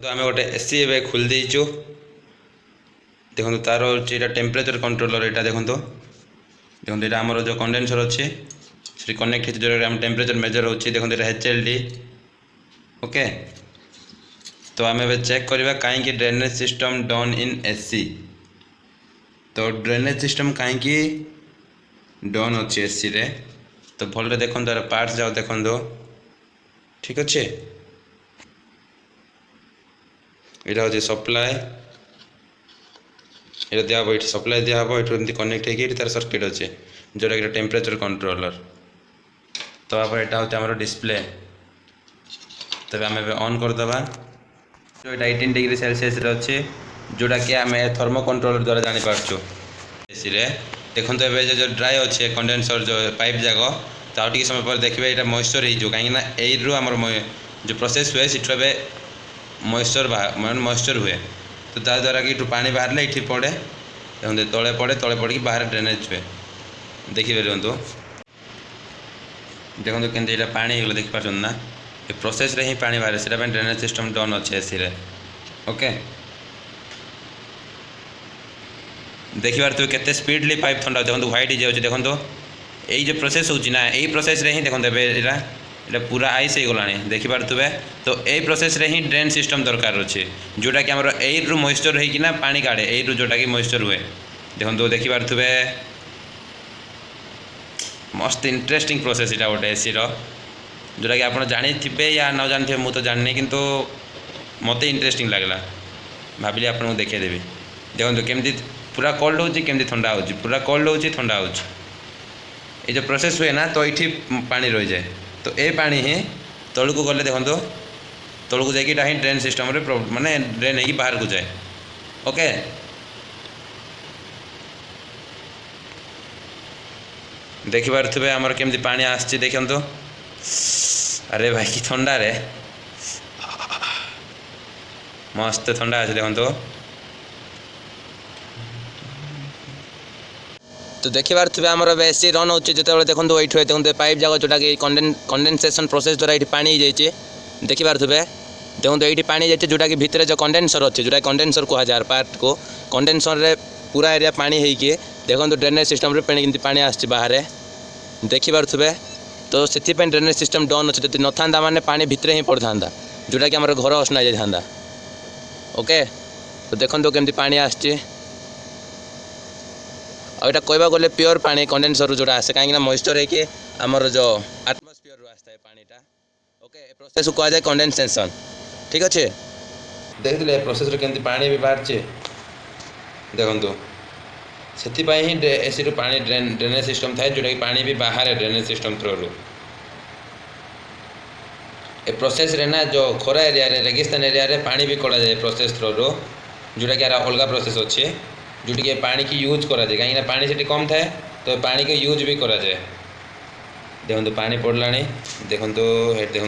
तो आम गोटे एसी ए खोल देचु देखो तार ये टेम्परेचर कंट्रोलर यहाँ देखो देखो यहाँ आमर जो कंडेनसर अच्छे से कनेक्ट हो जो टेम्परेचर मेजर हो देखो HLD ओके। तो आम ए चेक करवा कहीं drainage system down in AC. तो ड्रेनेज सिस्टम कहीं डाउन अच्छे एसी रे तो भल देखो तार पार्ट्स जाओ देखो ठीक अच्छे। यहाँ हूँ सप्लाय ये दिया ये सप्लाय दिया ये कनेक्ट होगी तार सर्किट अच्छे जोटा कि टेम्परेचर कंट्रोलर। तो आप यहाँ हूँ आम डिस्प्ले तब आम ऑन करदे जो 18 डिग्री सेल्सियस अच्छे जोटा कि आम थर्मो कंट्रोलर द्वारा जानीपारचु एसी रे। देखो तो ये जो ड्राई अच्छे कंडेनसर जो पाइप जाक तो आगे समय पर देखिए यहाँ मॉइस्चर हो कहीं यू आम जो प्रोसेस हुए सीठू ए मॉइस्चर मॉइस्चर हुए तो ता द्वारा कि पानी बाहर ये पड़े देखते तले पड़े पड़ी बाहर ड्रेनेज हुए देखिए देखो देखो केमती यहाँ पानी गला देखिपार ना ये प्रोसेस रे ही पानी बाहर से ड्रेनेज सिस्टम डाउन अच्छे एसी रे ओके। देखिबार तो केते स्पीडली पाइप थंडा देखो व्हाइट हो जाए देखो यही जो प्रोसेस होना यही प्रोसेस रे ही देखो यहाँ पूरा आइस हो गला देखिपे। तो यही प्रोसेस रे ही ड्रेन सिस्टम दरकार अच्छे जोटा कि आमर यू मॉइस्चर होना पानी काढ़े यू जोटा कि मॉइस्चर हुए देखो देखिपे मस्त इंटरेस्टिंग प्रोसेस यहाँ गोटे एसी जोटा कि आप जानी थे या न जानी मुझे तो जानी किंतु मत इंटरेस्टिंग लगला भाविली आपको देखेदेवी। देखो केमती पूरा कोल्ड होची केमती ठंडा होची पूरा कोल्ड होची ठंडा होची ये जो प्रोसेस हुए ना तो ये पानी रही जाए तो ये पानी ही तल को गले देखो तल को जाकि ही ड्रेन सिस्टम रे माने ड्रेन है बाहर को जाए ओके। देखिपे आमर केमती पानी आसची देखो तो अरे भाई कि ठंडा रे मस्त ठंडा আছে देखो तो देखिबार थे आमर एसी रन होचे जो देखो ये देखो पाइप जाक जोटा कि कंडेनसेशन प्रोसेस द्वारा ये पानी जाइए देखिबार थे देखो ये पानी जाइए जोटा कि भितर जो कंडेनसर अच्छे जोटा कंडेनसर कह जाए पार्ट को कंडेनसर रे पूरा एरिया पानी होगी देखो ड्रेनेज सिस्टम रे केमती पानी आसची बाहर देखिबार थे। तो से ड्रेनेज सिस्टम डाउन अच्छे जो न था माने पानी भितर ही पड़ था जोटा कि आमर घर असना जाता ओके। तो देखो केमती पानी आसची आटा कहवा गले प्योर पानी कंडेनसर जोटा आसे कहीं मॉइस्चर है आमर जो आटमोस्फियर आसता है पानीटा ओके। प्रोसेस को कह जाए कंडेनसेशन ठीक अच्छे। देखते प्रोसेस केमती पानी भी बाहर देखो से ही एसी रू पानी ड्रेनेज सिस्टम थाए जोटा कि पानी भी बाहर drainage system through a process रे ना जो खरा एरिया रे रेगिस्तान एरिया रे पानी भी कड़ा जाए प्रोसेस थ्रू जोटा कि अलग प्रोसेस अच्छे जोटी कि पानी की यूज करा जाए कहीं पानी से कम थाए तो पानी को यूज भी करा जाए। देखो पानी पड़ला देखो देखो